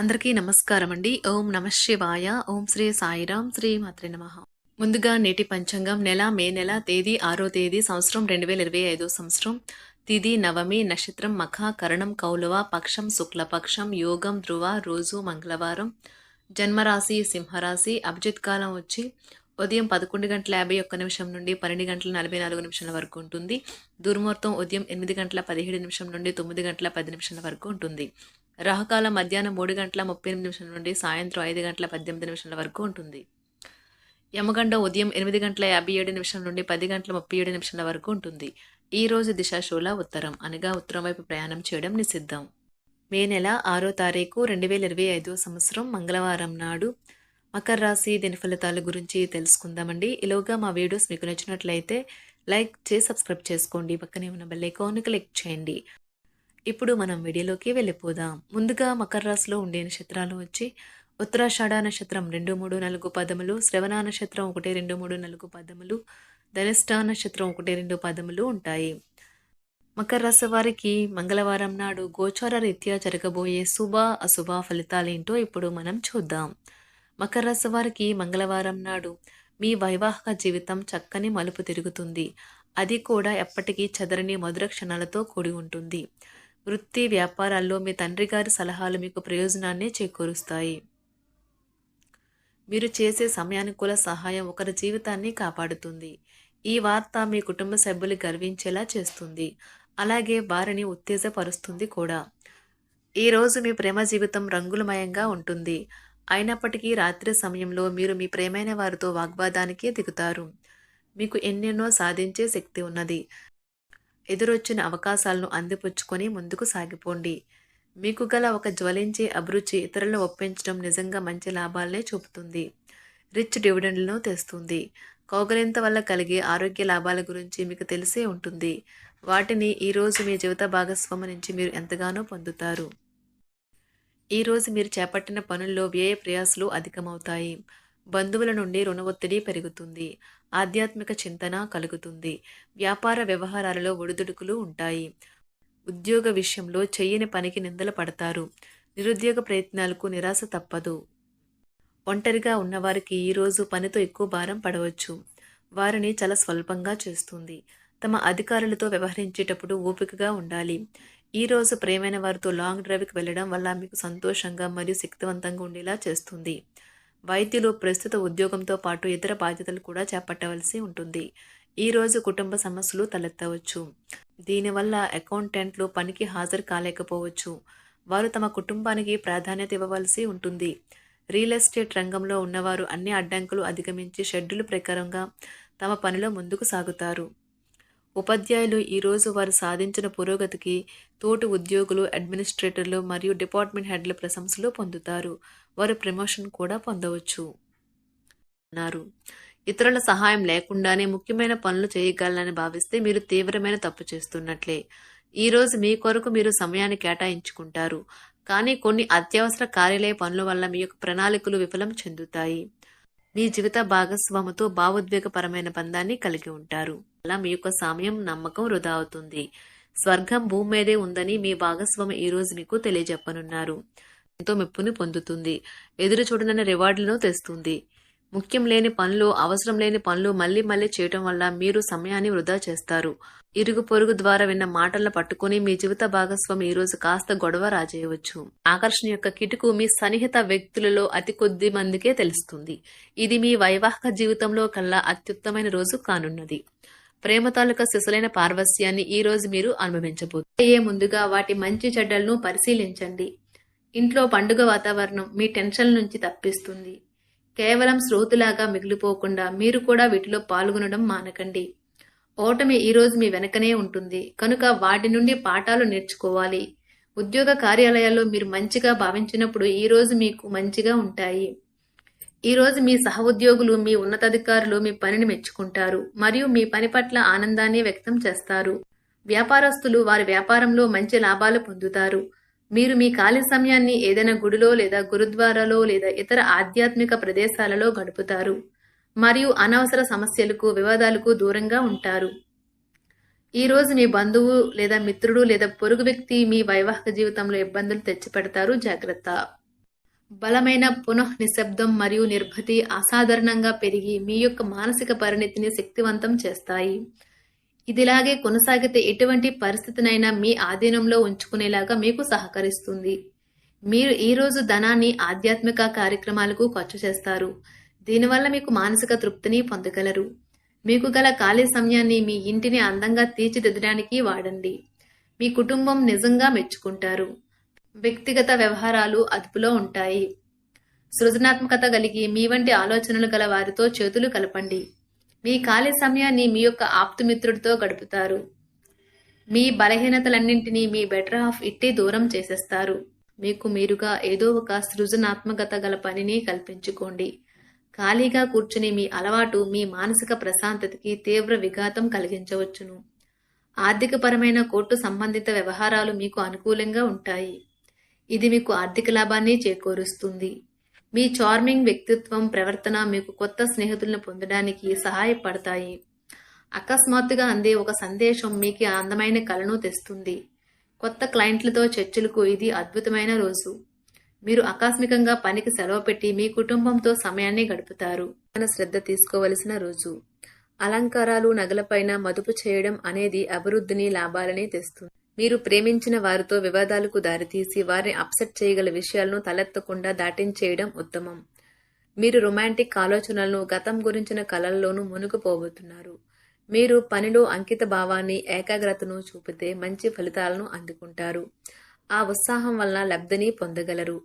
అందరికీ నమస్కారం అండి. ఓం నమః శివాయ. ఓం శ్రీ సాయిరాం. శ్రీ మాత్రే నమః. ముందుగా నేటి పంచాంగం నెల మే నెల తేదీ 6వ తేదీ సంవత్సరం 2025 సంవత్సరం. తిథి నవమి, నక్షత్రం మఖ, కరణం కౌలవ, పక్షం శుక్లపక్షం, యోగం ధ్రువ, రోజు మంగళవారం. జన్మరాశి సింహరాశి. అభిజిత్ కాలం వచ్చి ఉదయం 11:51 నుండి 12:44 వరకు ఉంటుంది. దుర్ముహూర్తం ఉదయం 8:17 నుండి 9:10 వరకు ఉంటుంది. రాహుకాలం మధ్యాహ్నం 3:38 నుండి సాయంత్రం 5:18 వరకు ఉంటుంది. యమగండ ఉదయం 8:57 నుండి 10:37 వరకు ఉంటుంది. ఈ రోజు దిశాశూల ఉత్తరం, అనగా ఉత్తరం వైపు ప్రయాణం చేయడం నిషిద్ధం. మే నెల 6వ తారీఖు 2025 సంవత్సరం మంగళవారం నాడు మకర రాశి దీని ఫలితాల గురించి తెలుసుకుందామండి. ఈలోగా మా వీడియోస్ మీకు నచ్చినట్లయితే లైక్ చేసి సబ్స్క్రైబ్ చేసుకోండి. పక్కనే ఉన్న బెల్ ఐకాన్ క్లిక్ చేయండి. ఇప్పుడు మనం వీడియోలోకి వెళ్ళిపోదాం. ముందుగా మకర రాశిలో ఉండే నక్షత్రాలు వచ్చి ఉత్తరాషాఢ నక్షత్రం 2, 3, 4 పదములు, శ్రవణ నక్షత్రం 1, 2, 3, 4 పదములు, ధనిష్ట నక్షత్రం 1, 2 పదములు ఉంటాయి. మకర రాశి వారికి మంగళవారం నాడు గోచార రీత్యా జరగబోయే శుభ అశుభ ఫలితాలేంటో ఇప్పుడు మనం చూద్దాం. మకర రాశి వారికి మంగళవారం నాడు మీ వైవాహిక జీవితం చక్కని మలుపు తిరుగుతుంది. అది కూడా ఎప్పటికీ చెదరని మధుర క్షణాలతో కూడి ఉంటుంది. వృత్తి వ్యాపారాల్లో మీ తండ్రి గారి సలహాలు మీకు ప్రయోజనాన్ని చేకూరుస్తాయి. మీరు చేసే సమయానుకూల సహాయం ఒకరి జీవితాన్ని కాపాడుతుంది. ఈ వార్త మీ కుటుంబ సభ్యులు గర్వించేలా చేస్తుంది. అలాగే వారిని ఉత్తేజపరుస్తుంది కూడా. ఈరోజు మీ ప్రేమ జీవితం రంగులమయంగా ఉంటుంది. అయినప్పటికీ రాత్రి సమయంలో మీరు మీ ప్రేమైన వారితో వాగ్వాదానికి దిగుతారు. మీకు ఎన్నెన్నో సాధించే శక్తి ఉన్నది. ఎదురొచ్చిన అవకాశాలను అందిపుచ్చుకొని ముందుకు సాగిపోండి. మీకు గల ఒక జ్వలించే అభిరుచి ఇతరులను ఒప్పించడం నిజంగా మంచి లాభాలనే చూపుతుంది. రిచ్ డివిడెండ్లను తెస్తుంది. కౌగలింత వల్ల కలిగే ఆరోగ్య లాభాల గురించి మీకు తెలిసే ఉంటుంది. వాటిని ఈరోజు మీ జీవిత భాగస్వామి నుంచి మీరు ఎంతగానో పొందుతారు. ఈరోజు మీరు చేపట్టిన పనుల్లో వ్యయ ప్రయాసాలు అధికమవుతాయి. బంధువుల నుండి రుణ ఒత్తిడి పెరుగుతుంది. ఆధ్యాత్మిక చింతన కలుగుతుంది. వ్యాపార వ్యవహారాలలో ఒడిదుడుకులు ఉంటాయి. ఉద్యోగ విషయంలో చెయ్యని పనికి నిందలు పడతారు. నిరుద్యోగ ప్రయత్నాలకు నిరాశ తప్పదు. ఒంటరిగా ఉన్నవారికి ఈరోజు పనితో ఎక్కువ భారం పడవచ్చు. వారిని చాలా స్వల్పంగా చేస్తుంది. తమ అధికారులతో వ్యవహరించేటప్పుడు ఓపికగా ఉండాలి. ఈరోజు ప్రేమైన వారితో లాంగ్ డ్రైవ్కి వెళ్ళడం వల్ల మీకు సంతోషంగా మరియు శక్తివంతంగా ఉండేలా చేస్తుంది. వైద్యులు ప్రస్తుత ఉద్యోగంతో పాటు ఇతర బాధ్యతలు కూడా చేపట్టవలసి ఉంటుంది. ఈరోజు కుటుంబ సమస్యలు తలెత్తవచ్చు. దీనివల్ల అకౌంటెంట్లు పనికి హాజరు కాలేకపోవచ్చు. వారు తమ కుటుంబానికి ప్రాధాన్యత ఇవ్వవలసి ఉంటుంది. రియల్ ఎస్టేట్ రంగంలో ఉన్నవారు అన్ని అడ్డంకులు అధిగమించి షెడ్యూల్ ప్రకారంగా తమ పనిలో ముందుకు సాగుతారు. ఉపాధ్యాయులు ఈరోజు వారు సాధించిన పురోగతికి తోటి ఉద్యోగులు, అడ్మినిస్ట్రేటర్లు మరియు డిపార్ట్మెంట్ హెడ్ల ప్రశంసలు పొందుతారు. వారు ప్రమోషన్ కూడా పొందవచ్చు అన్నారు. ఇతరుల సహాయం లేకుండానే ముఖ్యమైన పనులు చేయగలనని భావిస్తే మీరు తీవ్రమైన తప్పు చేస్తున్నట్లే. ఈరోజు మీ కొరకు మీరు సమయాన్ని కేటాయించుకుంటారు. కానీ కొన్ని అత్యవసర కార్యాలయ పనుల వల్ల మీ యొక్క ప్రణాళికలు విఫలం చెందుతాయి. మీ జీవిత భాగస్వామితో భావోద్వేగపరమైన బంధాన్ని కలిగి ఉంటారు. అలా మీ యొక్క సమయం, నమ్మకం వృధా అవుతుంది. స్వర్గం భూమి మీదే ఉందని మీ భాగస్వామి ఈరోజు మీకు తెలియజెప్పనున్నారు. ఎంతో మెప్పుని పొందుతుంది. ఎదురు చూడనన్న రివార్డులను తెస్తుంది. ముఖ్యం లేని పనులు, అవసరం లేని పనులు మళ్లీ మళ్లీ చేయటం వల్ల మీరు సమయాన్ని వృధా చేస్తారు. ఇరుగు పొరుగు ద్వారా విన్న మాటలను పట్టుకుని మీ జీవిత భాగస్వామి ఈరోజు కాస్త గొడవ రాజేయవచ్చు. ఆకర్షణ యొక్క కిటుకు మీ సన్నిహిత వ్యక్తులలో అతి కొద్ది మందికే తెలుస్తుంది. ఇది మీ వైవాహిక జీవితంలో కల్లా అత్యుత్తమైన రోజు కానున్నది. ప్రేమ తాలూకా సిసలైన పార్వస్యాన్ని ఈ రోజు మీరు అనుభవించబోతున్నారు. ముందుగా వాటి మంచి చెడ్డలను పరిశీలించండి. ఇంట్లో పండుగ వాతావరణం మీ టెన్షన్ నుంచి తప్పిస్తుంది. కేవలం శ్రోతులాగా మిగిలిపోకుండా మీరు కూడా వీటిలో పాల్గొనడం మానకండి. ఓటమి ఈరోజు మీ వెనకనే ఉంటుంది కనుక వాటి నుండి పాఠాలు నేర్చుకోవాలి. ఉద్యోగ కార్యాలయాల్లో మీరు మంచిగా భావించినప్పుడు ఈరోజు మీకు మంచిగా ఉంటాయి. ఈరోజు మీ సహ ఉద్యోగులు, మీ ఉన్నతాధికారులు మీ పనిని మెచ్చుకుంటారు మరియు మీ పని పట్ల ఆనందాన్ని వ్యక్తం చేస్తారు. వ్యాపారస్తులు వారి వ్యాపారంలో మంచి లాభాలు పొందుతారు. మీరు మీ ఖాళీ సమయాన్ని ఏదైనా గుడిలో లేదా గురుద్వారాలో లేదా ఇతర ఆధ్యాత్మిక ప్రదేశాలలో గడుపుతారు మరియు అనవసర సమస్యలకు, వివాదాలకు దూరంగా ఉంటారు. ఈ రోజు మీ బంధువు లేదా మిత్రుడు లేదా పొరుగు వ్యక్తి మీ వైవాహిక జీవితంలో ఇబ్బందులు తెచ్చిపెడతారు. జాగ్రత్త. బలమైన నిశ్శబ్దం మరియు నిర్భతి అసాధారణంగా పెరిగి మీ యొక్క మానసిక పరిణతిని శక్తివంతం చేస్తాయి. ఇదిలాగే కొనసాగితే ఎటువంటి పరిస్థితినైనా మీ ఆధీనంలో ఉంచుకునేలాగా మీకు సహకరిస్తుంది. మీరు ఈరోజు ధనాన్ని ఆధ్యాత్మిక కార్యక్రమాలకు ఖర్చు చేస్తారు. దీనివల్ల మీకు మానసిక తృప్తిని పొందగలరు. మీకు గల ఖాళీ సమయాన్ని మీ ఇంటిని అందంగా తీర్చిదిద్దడానికి వాడండి. మీ కుటుంబం నిజంగా మెచ్చుకుంటారు. వ్యక్తిగత వ్యవహారాలు అదుపులో ఉంటాయి. సృజనాత్మకత కలిగి మీ వంటి ఆలోచనలు గల వారితో చేతులు కలపండి. మీ ఖాళీ సమయాన్ని మీ యొక్క ఆప్తుమిత్రుడితో గడుపుతారు. మీ బలహీనతలన్నింటినీ మీ బెటర్ హాఫ్ ఇట్టి దూరం చేసేస్తారు. మీకు మీరుగా ఏదో ఒక సృజనాత్మకత గల పనిని కల్పించుకోండి. ఖాళీగా కూర్చుని మీ అలవాటు మీ మానసిక ప్రశాంతతకి తీవ్ర విఘాతం కలిగించవచ్చును. ఆర్థికపరమైన కోర్టు సంబంధిత వ్యవహారాలు మీకు అనుకూలంగా ఉంటాయి. ఇది మీకు ఆర్థిక లాభాన్ని చేకూరుస్తుంది. మీ చార్మింగ్ వ్యక్తిత్వం, ప్రవర్తన మీకు కొత్త స్నేహితులను పొందడానికి సహాయపడతాయి. అకస్మాత్తుగా అందే ఒక సందేశం మీకు అందమైన కలను తెస్తుంది. కొత్త క్లయింట్లతో చర్చలకు ఇది అద్భుతమైన రోజు. మీరు ఆకస్మికంగా పనికి సెలవు పెట్టి మీ కుటుంబంతో సమయాన్ని గడుపుతారు. శ్రద్ధ తీసుకోవలసిన రోజు. అలంకారాలు, నగలపైన మదుపు చేయడం అనేది అభివృద్ధిని, లాభాలని తెస్తుంది. మీరు ప్రేమించిన వారితో వివాదాలకు దారితీసి వారిని అప్సెట్ చేయగల విషయాలను తలెత్తకుండా దాటించేయడం ఉత్తమం. మీరు రొమాంటిక్ ఆలోచనలను, గతం గురించిన కలల్లోనూ మునిగిపోబోతున్నారు. మీరు పనిలో అంకిత భావాన్ని, ఏకాగ్రతను చూపితే మంచి ఫలితాలను అందుకుంటారు. ఆ ఉత్సాహం వలన లబ్ధిని పొందగలరు.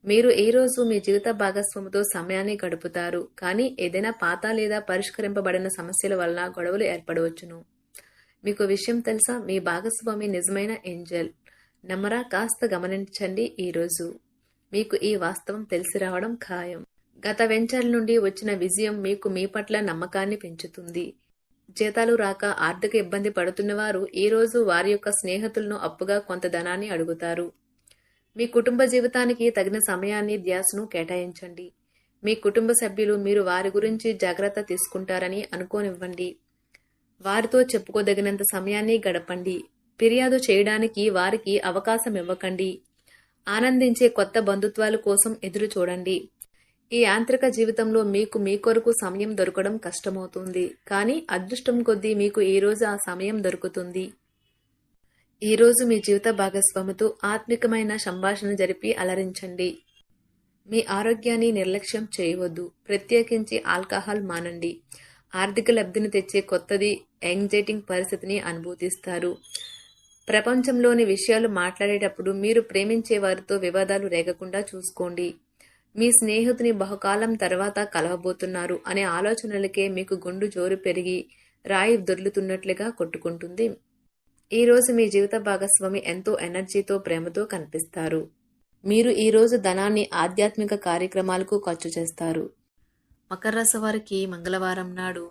మీరు ఈ రోజు మీ జీవిత భాగస్వామితో సమయాన్ని గడుపుతారు. కానీ ఏదైనా పాత లేదా పరిష్కరింపబడిన సమస్యల వలన గొడవలు ఏర్పడవచ్చును. మీకు విషయం తెలుసా? మీ భాగస్వామి నిజమైన ఏంజల్. నమ్మరా? కాస్త గమనించండి. ఈరోజు మీకు ఈ వాస్తవం తెలిసి రావడం ఖాయం. గత వెంచర్ల నుండి వచ్చిన విజయం మీకు మీ పట్ల నమ్మకాన్ని పెంచుతుంది. జీతాలు రాక ఆర్థిక ఇబ్బంది పడుతున్నవారు ఈరోజు వారి యొక్క స్నేహితులను అప్పుగా కొంత ధనాన్ని అడుగుతారు. మీ కుటుంబ జీవితానికి తగిన సమయాన్ని, ధ్యాసను కేటాయించండి. మీ కుటుంబ సభ్యులు మీరు వారి గురించి జాగ్రత్త తీసుకుంటారని అనుకోనివ్వండి. వారితో చెప్పుకోదగినంత సమయాన్ని గడపండి. ఫిర్యాదు చేయడానికి వారికి అవకాశం ఇవ్వకండి. ఆనందించే కొత్త బంధుత్వాల కోసం ఎదురు చూడండి. ఈ యాంత్రిక జీవితంలో మీకు మీ కొరకు సమయం దొరకడం కష్టమవుతుంది. కానీ అదృష్టం కొద్దీ మీకు ఈరోజు ఆ సమయం దొరుకుతుంది. ఈరోజు మీ జీవిత భాగస్వామితో ఆత్మికమైన సంభాషణ జరిపి అలరించండి. మీ ఆరోగ్యాన్ని నిర్లక్ష్యం చేయవద్దు. ప్రత్యేకించి ఆల్కహాల్ మానండి. ఆర్థిక లబ్ధిని తెచ్చే కొత్తది, యాంగ్జైటింగ్ పరిస్థితిని అనుభూతిస్తారు. ప్రపంచంలోని విషయాలు మాట్లాడేటప్పుడు మీరు ప్రేమించే వారితో వివాదాలు రేగకుండా చూసుకోండి. మీ స్నేహితుని బహుకాలం తర్వాత కలవబోతున్నారు అనే ఆలోచనలకే మీకు గుండు జోరు పెరిగి రాయి దొర్లుతున్నట్లుగా కొట్టుకుంటుంది. ఈరోజు మీ జీవిత భాగస్వామి ఎంతో ఎనర్జీతో, ప్రేమతో కనిపిస్తారు. మీరు ఈరోజు ధనాన్ని ఆధ్యాత్మిక కార్యక్రమాలకు ఖర్చు చేస్తారు. మకర రాశి వారికి మంగళవారం నాడు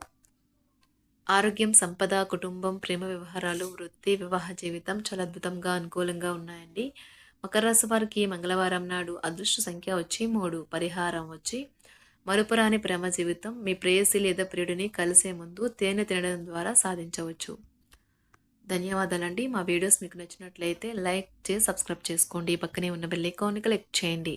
ఆరోగ్యం, సంపద, కుటుంబం, ప్రేమ వ్యవహారాలు, వృత్తి, వివాహ జీవితం చాలా అద్భుతంగా, అనుకూలంగా ఉన్నాయండి. మకర రాశి వారికి మంగళవారం నాడు అదృష్ట సంఖ్య వచ్చి 3. పరిహారం వచ్చి మరుపురాని ప్రేమ జీవితం. మీ ప్రేయసి లేదా ప్రియుడిని కలిసే ముందు తేనె తినడం ద్వారా సాధించవచ్చు. ధన్యవాదాలండి. మా వీడియోస్ మీకు నచ్చినట్లయితే లైక్ చేసి సబ్స్క్రైబ్ చేసుకోండి. పక్కనే ఉన్న బెల్ ఐకాన్ని క్లిక్ చేయండి.